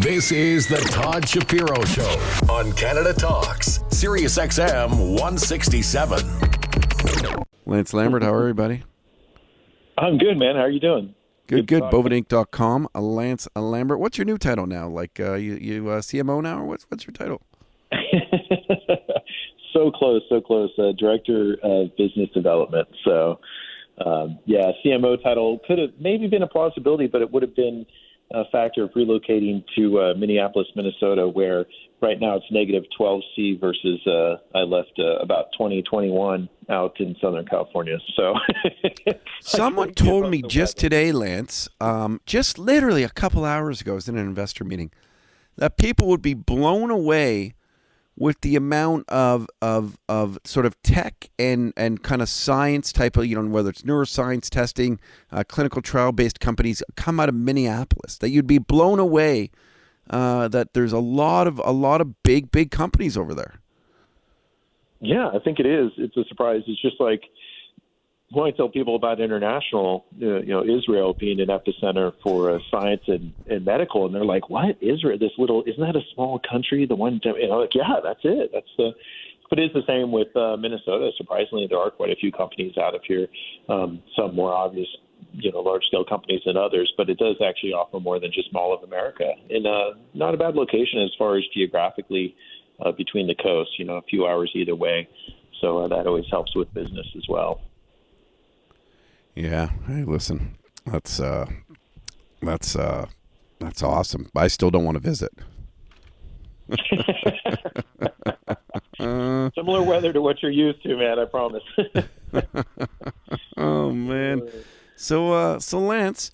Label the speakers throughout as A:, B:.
A: This is the Todd Shapiro Show on Canada Talks, SiriusXM 167.
B: Lance Lambert, how are you, buddy?
C: I'm good, man. How are you doing?
B: Good. Bovedainc.com. Lance Lambert. What's your new title now? Like you CMO now, or what's your title?
C: So close. Director of Business Development. So, CMO title could have maybe been a possibility, but it would have been a factor of relocating to Minneapolis, Minnesota, where right now it's negative 12C versus I left about 2021 out in Southern California. So
B: someone told me just today, Lance, just literally a couple hours ago, I was in an investor meeting, that people would be blown away with the amount of sort of tech and kind of science type of, whether it's neuroscience testing, clinical trial-based companies come out of Minneapolis, that you'd be blown away that there's a lot of big companies over there.
C: Yeah, I think it is. It's a surprise. It's just like when I tell people about international, Israel being an epicenter for science and medical, and they're like, "What? Israel? Isn't that a small country? The one?" Like, yeah, that's it. But it's the same with Minnesota. Surprisingly, there are quite a few companies out of here. Some more obvious, large scale companies than others, but it does actually offer more than just Mall of America. And not a bad location as far as geographically between the coasts. A few hours either way. So that always helps with business as well.
B: Yeah. Hey, listen, that's awesome. I still don't want to visit.
C: Similar weather to what you're used to, man. I promise.
B: Oh man. So Lance,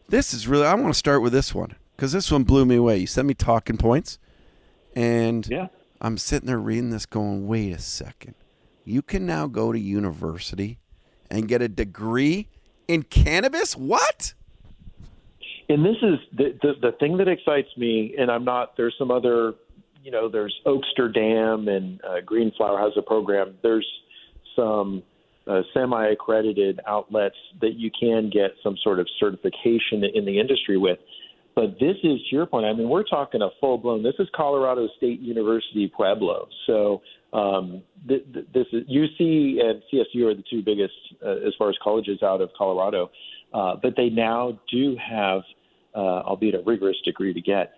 B: this is really. I want to start with this one because this one blew me away. You sent me talking points, and
C: yeah.
B: I'm sitting there reading this, going, "Wait a second! You can now go to university and get a degree in cannabis? What?"
C: And this is the thing that excites me, and there's some other, there's Oaksterdam and Green Flower has a program. There's some semi-accredited outlets that you can get some sort of certification in the industry with. But this is, to your point, I mean, we're talking a full-blown, this is Colorado State University Pueblo. So this is UC and CSU are the two biggest as far as colleges out of Colorado. But they now do have, albeit a rigorous degree to get,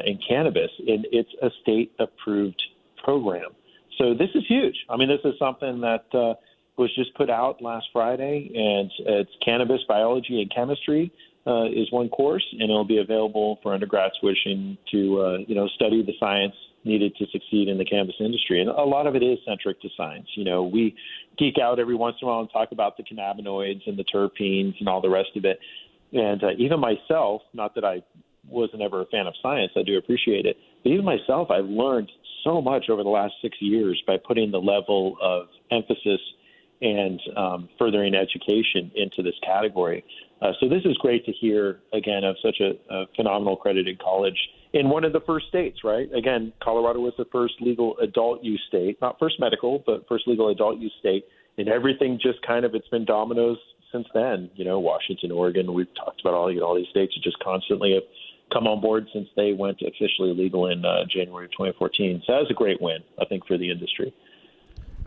C: in cannabis, and it's a state-approved program. So this is huge. I mean, this is something that was just put out last Friday, and it's cannabis biology and chemistry is one course, and it'll be available for undergrads wishing to, study the science needed to succeed in the cannabis industry. And a lot of it is centric to science. We geek out every once in a while and talk about the cannabinoids and the terpenes and all the rest of it. And even myself, not that I wasn't ever a fan of science, I do appreciate it, but even myself, I've learned so much over the last 6 years by putting the level of emphasis and furthering education into this category. So this is great to hear, again, of such a phenomenal accredited college in one of the first states, right? Again, Colorado was the first legal adult use state, not first medical, but first legal adult use state. And everything just it's been dominoes since then. Washington, Oregon, we've talked about all these states that just constantly have come on board since they went officially legal in January of 2014. So that was a great win, I think, for the industry.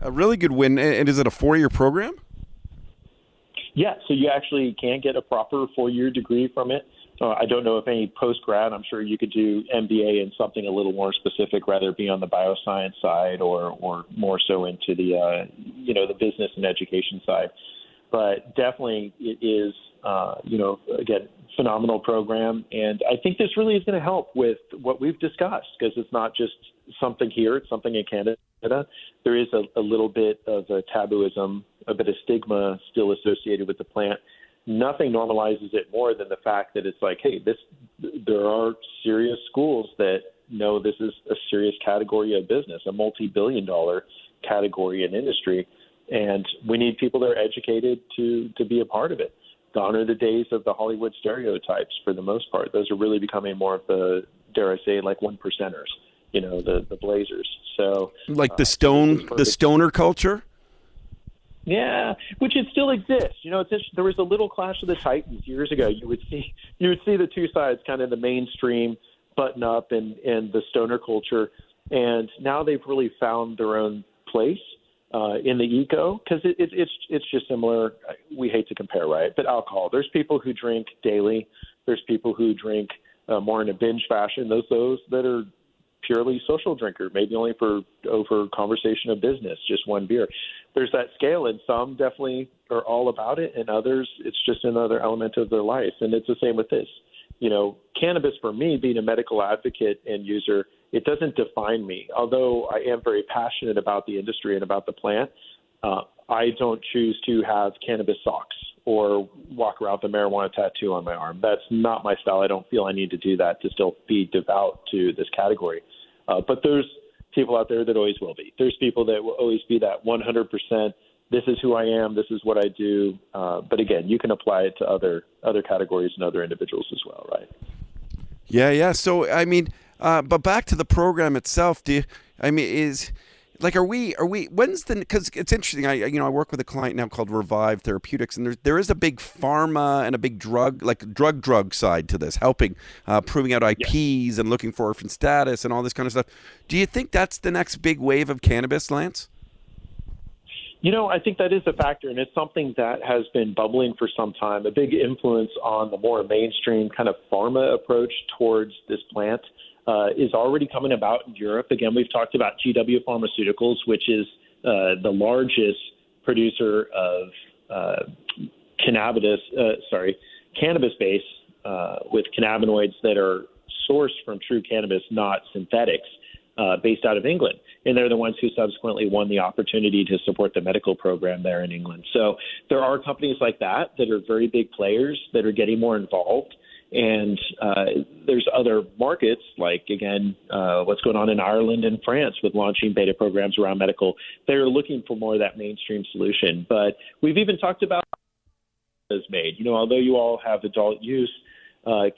B: A really good win. And is it a 4-year program?
C: Yeah, so you actually can get a proper 4-year degree from it. I don't know if any post-grad, I'm sure you could do MBA in something a little more specific, rather be on the bioscience side or more so into the, the business and education side. But definitely it is, again, phenomenal program. And I think this really is going to help with what we've discussed, because it's not just something here, it's something in Canada. There is a little bit of a tabooism, a bit of stigma still associated with the plant. Nothing normalizes it more than the fact that it's like, hey, there are serious schools that know this is a serious category of business, a multi-billion-dollar category in industry, and we need people that are educated to be a part of it. Gone are the days of the Hollywood stereotypes for the most part. Those are really becoming more of the, dare I say, like one percenters, the blazers. So
B: like the stoner culture?
C: Yeah, which it still exists. There was a little clash of the titans years ago. You would see the two sides, kind of the mainstream button up and the stoner culture, and now they've really found their own place in the eco, because it's just similar. We hate to compare, right? But alcohol. There's people who drink daily. There's people who drink more in a binge fashion. Those that are purely social drinker, maybe only over conversation of business, just one beer. There's that scale, and some definitely are all about it, and others, it's just another element of their life. And it's the same with this. Cannabis, for me, being a medical advocate and user, it doesn't define me. Although I am very passionate about the industry and about the plant, I don't choose to have cannabis socks or walk around with a marijuana tattoo on my arm. That's not my style. I don't feel I need to do that to still be devout to this category. But there's people out there that always will be. There's people that will always be that 100%. This is who I am. This is what I do. But again, you can apply it to other categories and other individuals as well, right?
B: Yeah. So but back to the program itself. Are we? Because it's interesting. I work with a client now called Revive Therapeutics, and there is a big pharma and a big drug side to this, helping proving out IPs and looking for orphan status and all this kind of stuff. Do you think that's the next big wave of cannabis, Lance?
C: I think that is a factor, and it's something that has been bubbling for some time. A big influence on the more mainstream kind of pharma approach towards this plant is already coming about in Europe. Again, we've talked about GW Pharmaceuticals, which is the largest producer of cannabis base with cannabinoids that are sourced from true cannabis, not synthetics, based out of England. And they're the ones who subsequently won the opportunity to support the medical program there in England. So there are companies like that are very big players that are getting more involved. And there's other markets like, again, what's going on in Ireland and France with launching beta programs around medical. They're looking for more of that mainstream solution. But we've even talked about is made. Although you all have adult use,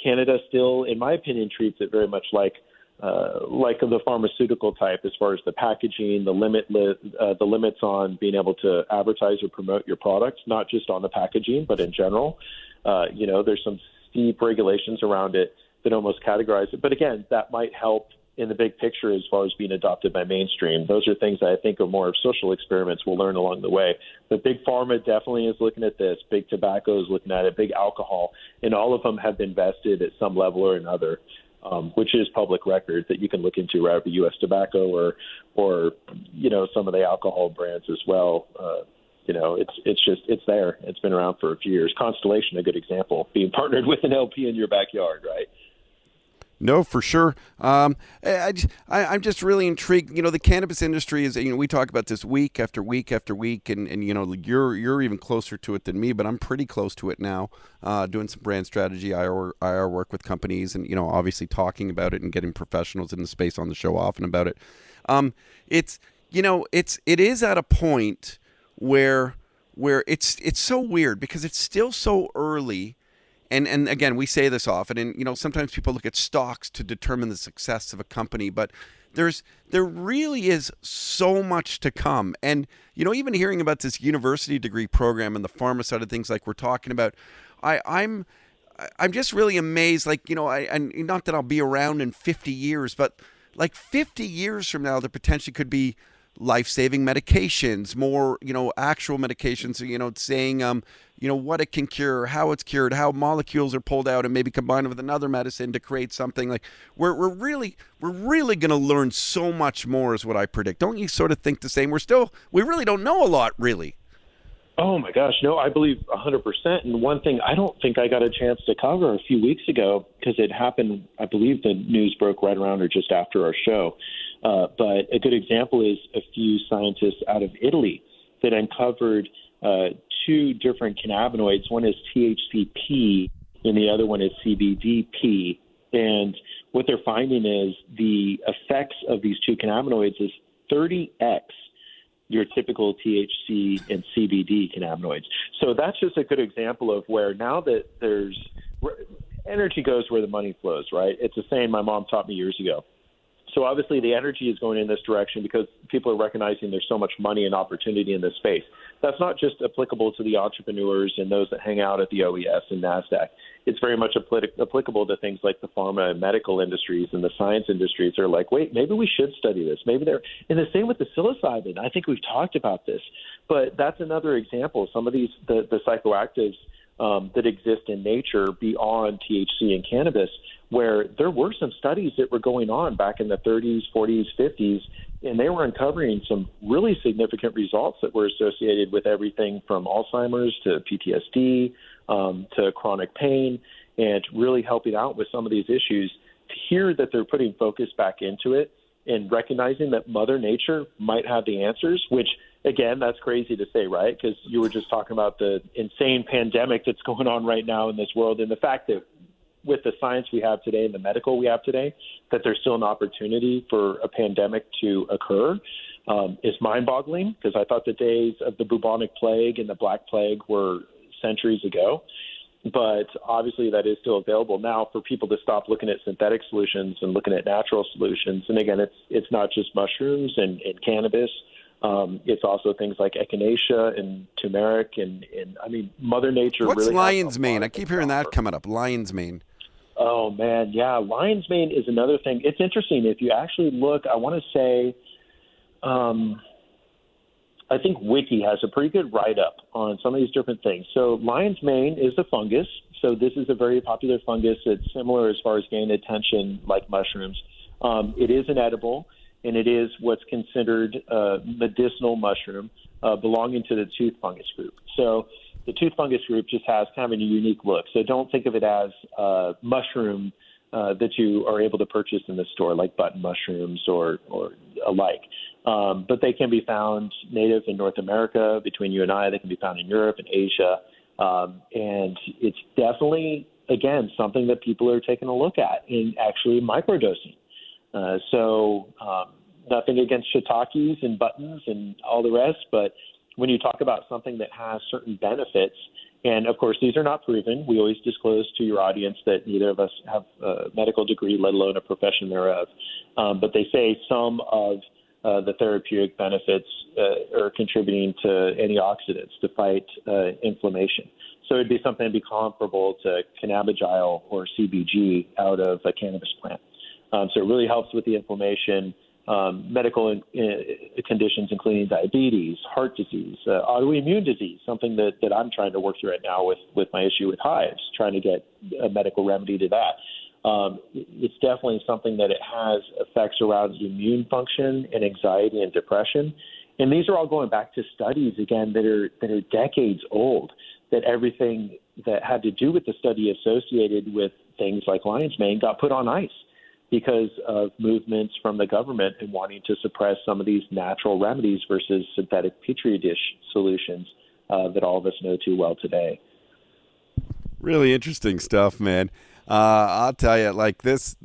C: Canada still, in my opinion, treats it very much like the pharmaceutical type, as far as the packaging, the limits on being able to advertise or promote your products, not just on the packaging, but in general. There's some steep regulations around it that almost categorize it. But again, that might help in the big picture as far as being adopted by mainstream. Those are things that I think are more of social experiments we'll learn along the way. But big pharma definitely is looking at this. Big tobacco is looking at it. Big alcohol. And all of them have been vested at some level or another. Which is public record that you can look into, right? U.S. Tobacco or some of the alcohol brands as well. It's there. It's been around for a few years. Constellation, a good example, being partnered with an LP in your backyard, right?
B: No, for sure. I'm just really intrigued. The cannabis industry is, we talk about this week after week after week, and you're even closer to it than me, but I'm pretty close to it now, doing some brand strategy, IR work with companies, and, obviously talking about it and getting professionals in the space on the show often about it. It is at a point where it's so weird because it's still so early. And again, we say this often, and sometimes people look at stocks to determine the success of a company, but there really is so much to come. And even hearing about this university degree program and the pharma side of things, like we're talking about, I'm just really amazed. And not that I'll be around in 50 years, but like 50 years from now, there potentially could be life-saving medications, more, actual medications, saying, what it can cure, how it's cured, how molecules are pulled out and maybe combined with another medicine to create something. Like we're really going to learn so much more is what I predict. Don't you sort of think the same? We really don't know a lot, really.
C: Oh my gosh, no, I believe 100%. And one thing I don't think I got a chance to cover a few weeks ago, because it happened, I believe the news broke right around or just after our show. But a good example is a few scientists out of Italy that uncovered two different cannabinoids. One is THCP and the other one is CBDP. And what they're finding is the effects of these two cannabinoids is 30x your typical THC and CBD cannabinoids. So that's just a good example of where now that there's energy goes where the money flows, right? It's a saying my mom taught me years ago. So obviously the energy is going in this direction because people are recognizing there's so much money and opportunity in this space. That's not just applicable to the entrepreneurs and those that hang out at the OES and NASDAQ. It's very much applicable to things like the pharma and medical industries and the science industries are like, wait, maybe we should study this. Maybe they're – and the same with the psilocybin. I think we've talked about this. But that's another example. Some of these the psychoactives that exist in nature beyond THC and cannabis, where there were some studies that were going on back in the 30s, 40s, 50s, and they were uncovering some really significant results that were associated with everything from Alzheimer's to PTSD to chronic pain, and really helping out with some of these issues. To hear that they're putting focus back into it and recognizing that Mother Nature might have the answers, which, again, that's crazy to say, right? Because you were just talking about the insane pandemic that's going on right now in this world, and the fact that with the science we have today and the medical we have today, that there's still an opportunity for a pandemic to occur is mind-boggling, because I thought the days of the bubonic plague and the Black Plague were centuries ago. But obviously that is still available now for people to stop looking at synthetic solutions and looking at natural solutions. And again, it's not just mushrooms and cannabis. It's also things like echinacea and turmeric and I mean, Mother Nature.
B: What's
C: really
B: lion's mane? I keep hearing that coming up. Lion's mane.
C: Oh man, yeah, lion's mane is another thing. It's interesting if you actually look. I want to say, I think Wiki has a pretty good write-up on some of these different things. So lion's mane is a fungus. So this is a very popular fungus. It's similar as far as gaining attention like mushrooms. It is an edible, and it is what's considered a medicinal mushroom belonging to the tooth fungus group. So the tooth fungus group just has kind of a unique look. So don't think of it as a mushroom that you are able to purchase in the store, like button mushrooms or alike. But they can be found native in North America. Between you and I, they can be found in Europe and Asia. And it's definitely, again, something that people are taking a look at in actually microdosing. So nothing against shiitakes and buttons and all the rest, but when you talk about something that has certain benefits, and of course these are not proven, we always disclose to your audience that neither of us have a medical degree, let alone a profession thereof, but they say some of the therapeutic benefits are contributing to antioxidants to fight inflammation. So it'd be something to be comparable to cannabidiol or CBG out of a cannabis plant. So it really helps with the inflammation, medical conditions including diabetes, heart disease, autoimmune disease, something that I'm trying to work through right now with my issue with hives, trying to get a medical remedy to that. It's definitely something that it has effects around immune function and anxiety and depression. And these are all going back to studies, again, that are decades old, that everything that had to do with the study associated with things like lion's mane got put on ice because of movements from the government and wanting to suppress some of these natural remedies versus synthetic petri dish solutions that all of us know too well today.
B: Really interesting stuff, man. I'll tell you, like this,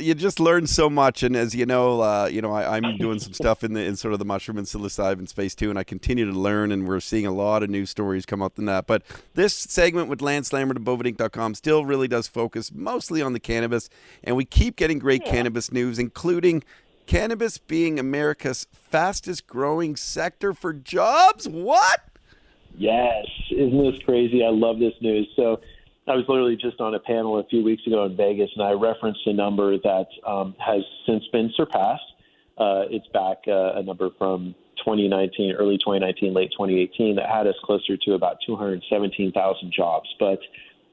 B: you just learn so much. And as you know, I'm doing some stuff in sort of the mushroom and psilocybin space too, and I continue to learn. And we're seeing a lot of news stories come up in that. But this segment with Lance Lambert of Boveda.com still really does focus mostly on the cannabis, and we keep getting great cannabis news, including cannabis being America's fastest growing sector for jobs. What?
C: Yes, isn't this crazy? I love this news. So I was literally just on a panel a few weeks ago in Vegas, and I referenced a number that has since been surpassed. It's back a number from 2019, early 2019, late 2018, that had us closer to about 217,000 jobs. But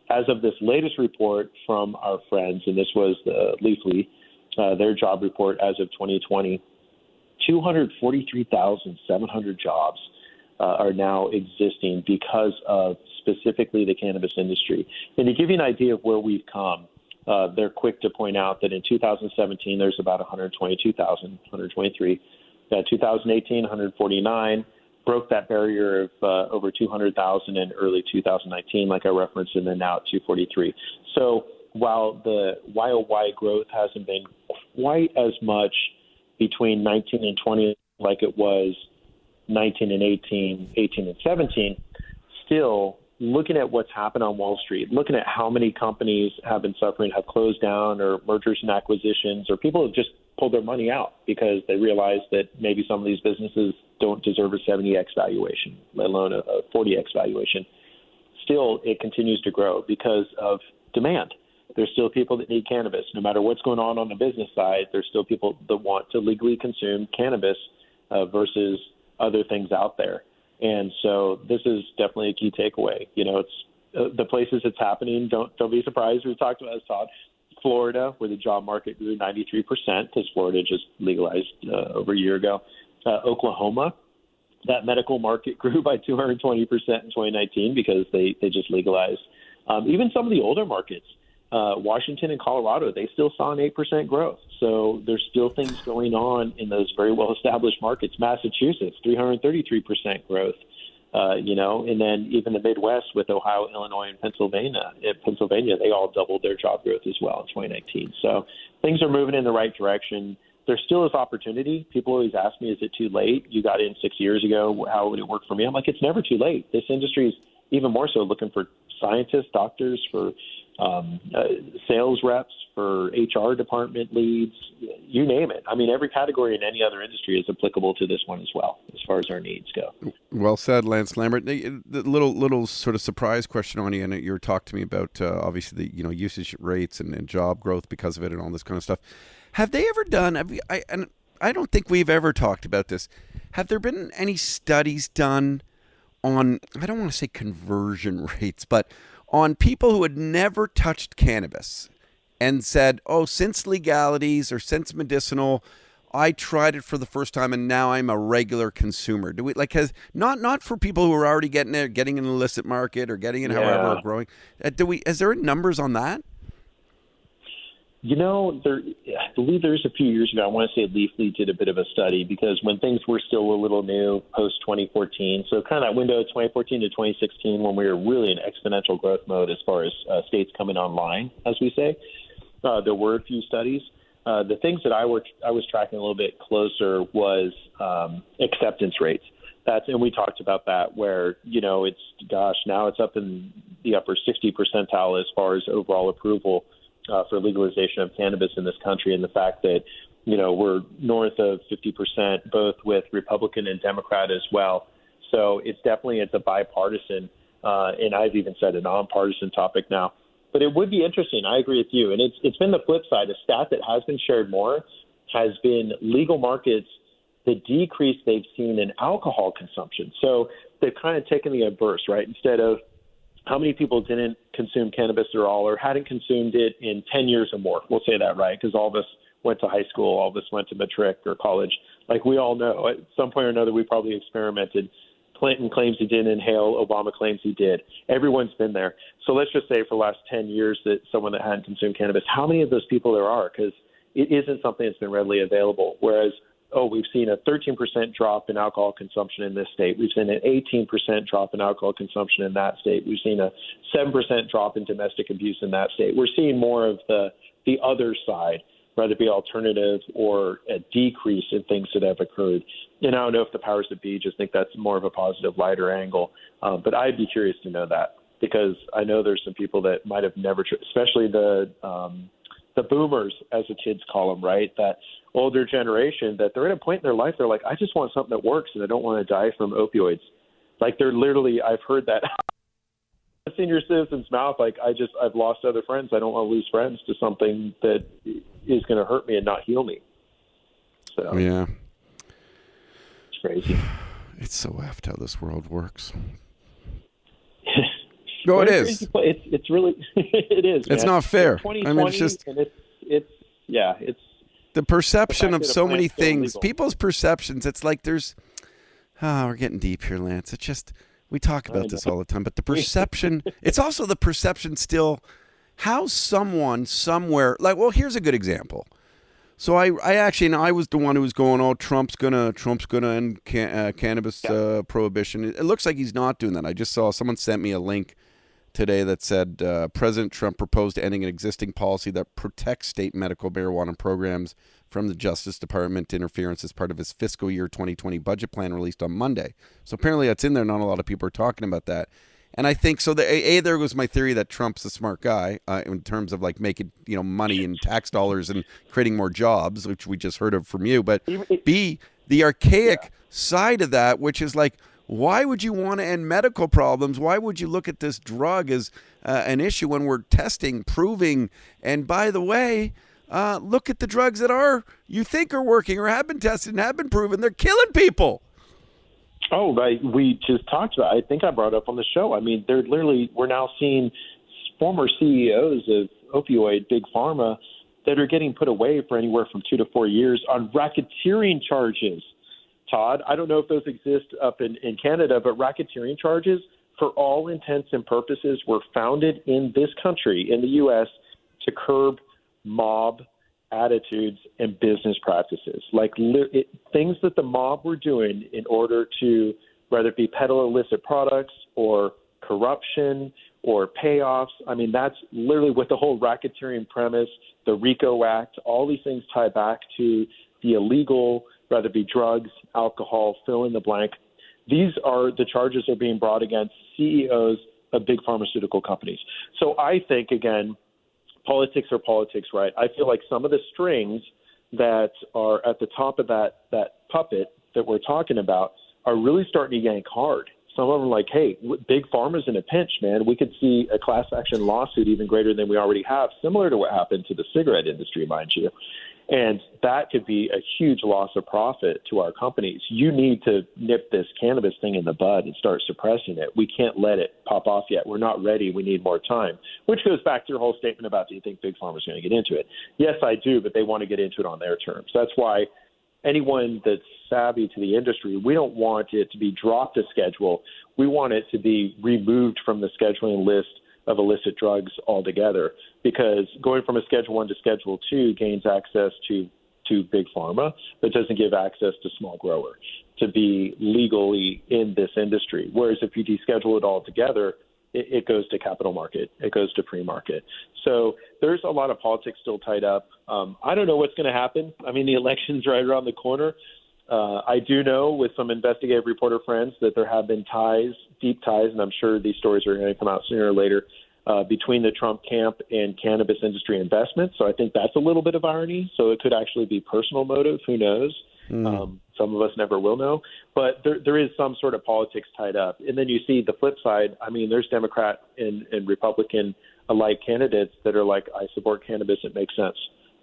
C: as of this latest report from our friends, and this was the Leafly, their job report as of 2020, 243,700 jobs are now existing because of specifically the cannabis industry. And to give you an idea of where we've come, they're quick to point out that in 2017, there's about 122,000, 123. 2018, 149, broke that barrier of over 200,000 in early 2019, like I referenced, and then now at 243. So while the YOY growth hasn't been quite as much between 19 and 20 like it was 19 and 18, 18 and 17, still looking at what's happened on Wall Street, looking at how many companies have been suffering, have closed down, or mergers and acquisitions, or people have just pulled their money out because they realized that maybe some of these businesses don't deserve a 70x valuation, let alone a 40x valuation. Still, it continues to grow because of demand. There's still people that need cannabis. No matter what's going on the business side, there's still people that want to legally consume cannabis versus other things out there. And so this is definitely a key takeaway. It's the places it's happening. Don't be surprised. We talked about this, Todd. Florida, where the job market grew 93% because Florida just legalized over a year ago. Oklahoma, that medical market grew by 220% in 2019 because they just legalized. Even some of the older markets, Washington and Colorado, they still saw an 8% growth. So there's still things going on in those very well-established markets. Massachusetts, 333% growth. And then even the Midwest with Ohio, Illinois, and Pennsylvania, they all doubled their job growth as well in 2019. So things are moving in the right direction. There still is opportunity. People always ask me, is it too late? You got in 6 years ago. How would it work for me? I'm like, it's never too late. This industry is even more so looking for scientists, doctors, for sales reps, for HR department leads, you name it. I mean, every category in any other industry is applicable to this one as well, as far as our needs go.
B: Well said, Lance Lambert. The little sort of surprise question on you, and you were talking to me about obviously the usage rates and job growth because of it and all this kind of stuff. Have they ever done? And I don't think we've ever talked about this. Have there been any studies done on? I don't want to say conversion rates, but on people who had never touched cannabis and said, oh, since legalities or since medicinal, I tried it for the first time and now I'm a regular consumer. Do we not for people who are already getting an illicit market or getting it however growing? Is there numbers on that?
C: I believe there's a few years ago, I want to say Leafly did a bit of a study because when things were still a little new post 2014, so kind of that window of 2014 to 2016 when we were really in exponential growth mode as far as states coming online, as we say, there were a few studies. The things that I was tracking a little bit closer was acceptance rates. And we talked about that where, now it's up in the upper 60 percentile as far as overall approval for legalization of cannabis in this country, and the fact that, we're north of 50%, both with Republican and Democrat as well. So it's a bipartisan, and I've even said a nonpartisan topic now. But it would be interesting. I agree with you. And it's been the flip side. A stat that has been shared more has been legal markets, the decrease they've seen in alcohol consumption. So they've kind of taken the inverse, right? Instead of how many people didn't consume cannabis at all or hadn't consumed it in 10 years or more? We'll say that, right? Because all of us went to high school, all of us went to matric or college. Like we all know, at some point or another, we probably experimented. Clinton claims he didn't inhale. Obama claims he did. Everyone's been there. So let's just say for the last 10 years that someone that hadn't consumed cannabis, how many of those people there are? Because it isn't something that's been readily available. Whereas, we've seen a 13% drop in alcohol consumption in this state. We've seen an 18% drop in alcohol consumption in that state. We've seen a 7% drop in domestic abuse in that state. We're seeing more of the other side, whether it be alternative or a decrease in things that have occurred. And I don't know if the powers that be just think that's more of a positive, lighter angle. But I'd be curious to know that because I know there's some people that might have never, especially the boomers, as the kids call them, right? That older generation that they're at a point in their life, they're like, I just want something that works and I don't want to die from opioids. Like they're literally, I've heard that a senior citizen's mouth, like I've lost other friends. I don't want to lose friends to something that is going to hurt me and not heal me. So
B: yeah,
C: it's crazy.
B: It's so effed how this world works. No, it is.
C: It's really, it is.
B: It's
C: man.
B: not fair.
C: I mean, it's just, and it's
B: the perception of so many things.
C: Illegal.
B: People's perceptions. It's like we're getting deep here, Lance. It's just, we talk about this all the time, but the perception, it's also the perception still how someone somewhere, here's a good example. So I was the one who was going, oh, Trump's gonna end cannabis prohibition. It looks like he's not doing that. I just saw someone sent me a link today that said President Trump proposed ending an existing policy that protects state medical marijuana programs from the Justice Department interference as part of his fiscal year 2020 budget plan released on Monday. So apparently that's in there. Not a lot of people are talking about that. And I think so. There was my theory that Trump's a smart guy in terms of like making money and tax dollars and creating more jobs, which we just heard of from you. But B, the archaic side of that, which is like, why would you want to end medical problems? Why would you look at this drug as an issue when we're testing, proving, and by the way, look at the drugs that you think are working or have been tested and have been proven. They're killing people.
C: Oh, right. We just talked about, I think I brought up on the show. I mean, we're now seeing former CEOs of opioid big pharma that are getting put away for anywhere from 2 to 4 years on racketeering charges. Todd, I don't know if those exist up in Canada, but racketeering charges, for all intents and purposes, were founded in this country, in the U.S., to curb mob attitudes and business practices, like things that the mob were doing in order to, whether it be peddle illicit products or corruption or payoffs. I mean, that's literally what the whole racketeering premise, the RICO Act, all these things tie back to the illegal, whether it be drugs, alcohol, fill in the blank. These are the charges that are being brought against CEOs of big pharmaceutical companies. So I think, again, politics are politics, right? I feel like some of the strings that are at the top of that puppet that we're talking about are really starting to yank hard. Some of them are like, hey, big pharma's in a pinch, man. We could see a class action lawsuit even greater than we already have, similar to what happened to the cigarette industry, mind you. And that could be a huge loss of profit to our companies. You need to nip this cannabis thing in the bud and start suppressing it. We can't let it pop off yet. We're not ready. We need more time, which goes back to your whole statement about, do you think big pharma is going to get into it? Yes, I do, but they want to get into it on their terms. That's why anyone that's savvy to the industry, we don't want it to be dropped a schedule. We want it to be removed from the scheduling list of illicit drugs altogether, because going from a Schedule 1 to Schedule 2 gains access to big pharma, but doesn't give access to small grower to be legally in this industry. Whereas if you deschedule it altogether, it goes to capital market, it goes to free market. So there's a lot of politics still tied up. I don't know what's going to happen. I mean, the election's right around the corner. I do know with some investigative reporter friends that there have been ties, deep ties, and I'm sure these stories are going to come out sooner or later, between the Trump camp and cannabis industry investments. So I think that's a little bit of irony. So it could actually be personal motive. Who knows? Some of us never will know. But there is some sort of politics tied up. And then you see the flip side. I mean, there's Democrat and Republican alike candidates that are like, I support cannabis. It makes sense.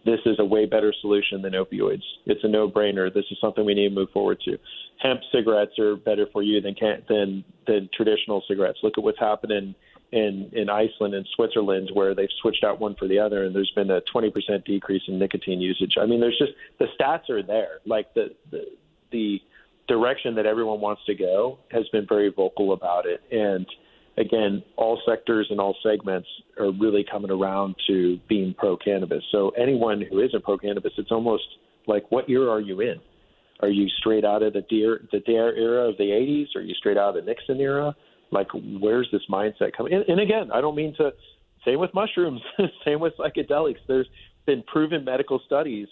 C: This is a way better solution than opioids. It's a no-brainer. This is something we need to move forward to. Hemp cigarettes are better for you than traditional cigarettes. Look at what's happening in Iceland and Switzerland, where they've switched out one for the other, and there's been a 20% decrease in nicotine usage. I mean, there's just the stats are there. Like the direction that everyone wants to go has been very vocal about it. And again, all sectors and all segments are really coming around to being pro-cannabis. So anyone who isn't pro-cannabis, it's almost like, what era are you in? Are you straight out of the Dare era of the 80s? Are you straight out of the Nixon era? Like, where's this mindset coming? And again, I don't mean to, same with mushrooms, same with psychedelics. There's been proven medical studies.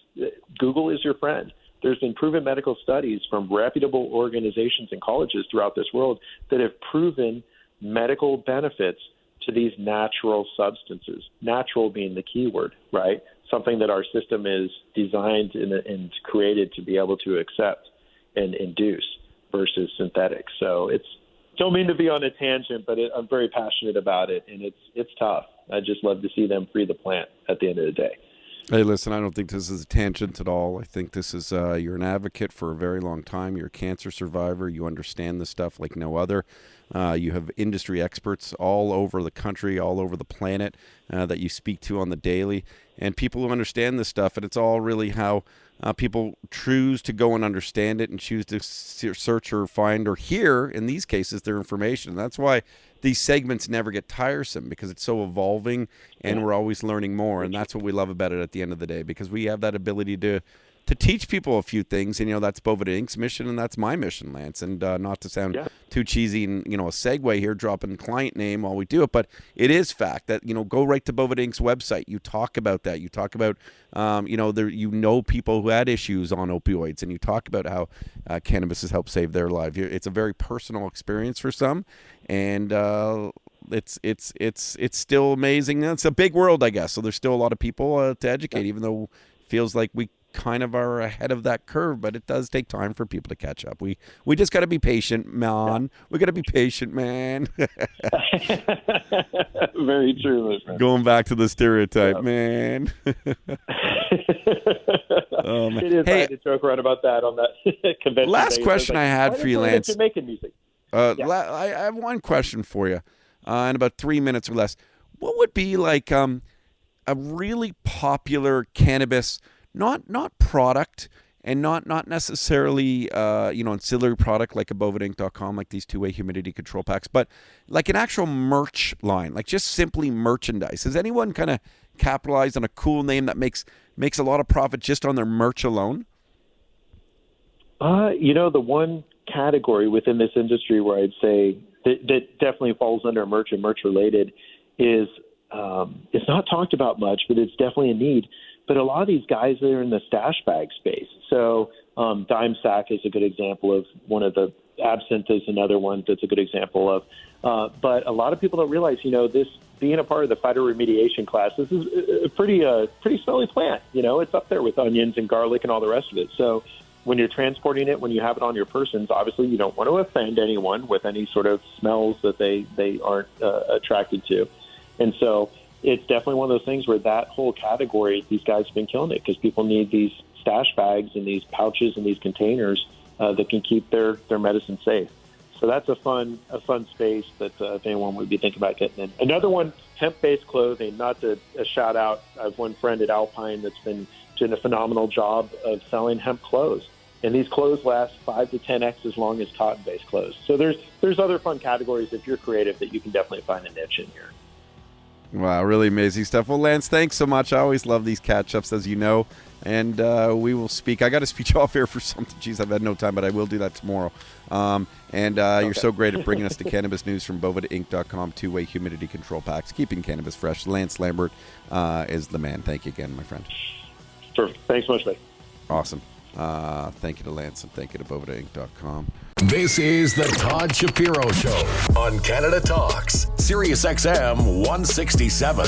C: Google is your friend. There's been proven medical studies from reputable organizations and colleges throughout this world that have proven medical benefits to these natural substances, natural being the key word, right? Something that our system is designed and created to be able to accept and induce versus synthetic. So don't mean to be on a tangent, but I'm very passionate about it, and it's tough. I just love to see them free the plant at the end of the day.
B: Hey, listen, I don't think this is a tangent at all. I think this is, you're an advocate for a very long time. You're a cancer survivor. You understand this stuff like no other. You have industry experts all over the country, all over the planet that you speak to on the daily, and people who understand this stuff. And it's all really how people choose to go and understand it and choose to search or find or hear, in these cases, their information. And that's why these segments never get tiresome, because it's so evolving and we're always learning more. And that's what we love about it at the end of the day, because we have that ability to to teach people a few things. And, that's Boveda Inc.'s mission, and that's my mission, Lance. And not to sound too cheesy and, a segue here, dropping client name while we do it, but it is fact that, go right to Boveda Inc.'s website. You talk about that. You talk about, people who had issues on opioids, and you talk about how cannabis has helped save their life. It's a very personal experience for some, and it's still amazing. It's a big world, I guess. So there's still a lot of people to educate, even though it feels like we kind of are ahead of that curve, but it does take time for people to catch up. We just got to be patient, man. We got to be patient, man.
C: Very true, my friend.
B: Going back to the stereotype, man.
C: Oh, man. It is hard to joke around about that on that convention.
B: Last question I had for you, Lance.
C: Jamaican music.
B: I have one question for you, in about 3 minutes or less. What would be like a really popular cannabis, not product, and not necessarily ancillary product like a bovedainc.com, like these two-way humidity control packs, but like an actual merch line, like just simply merchandise? Has anyone kind of capitalized on a cool name that makes a lot of profit just on their merch alone?
C: The one category within this industry where I'd say that definitely falls under merch and merch related is it's not talked about much, but it's definitely a need. But a lot of these guys are in the stash bag space. So Dime Sack is a good example of one of the. Absinthe is another one that's a good example of. But a lot of people don't realize, this being a part of the phytoremediation class, this is a pretty smelly plant. It's up there with onions and garlic and all the rest of it. So when you're transporting it, when you have it on your persons, obviously you don't want to offend anyone with any sort of smells that they aren't attracted to. And so it's definitely one of those things where that whole category, these guys have been killing it because people need these stash bags and these pouches and these containers that can keep their medicine safe. So that's a fun space that if anyone would be thinking about getting in. Another one, hemp-based clothing. Not to shout out, I have one friend at Alpine that's been doing a phenomenal job of selling hemp clothes. And these clothes last 5 to 10x as long as cotton-based clothes. So there's other fun categories if you're creative that you can definitely find a niche in here.
B: Wow, really amazing stuff. Well, Lance, thanks so much. I always love these catch-ups, as you know. And we will speak. I got to speak you off air for something. Jeez, I've had no time, but I will do that tomorrow. You're so great at bringing us the cannabis news from bovedainc.com, two-way humidity control packs, keeping cannabis fresh. Lance Lambert is the man. Thank you again, my friend.
C: Perfect. Thanks so much, mate.
B: Awesome. Thank you to Lance, and thank you to bovedainc.com.
A: This is the Todd Shapiro Show on Canada Talks, SiriusXM 167.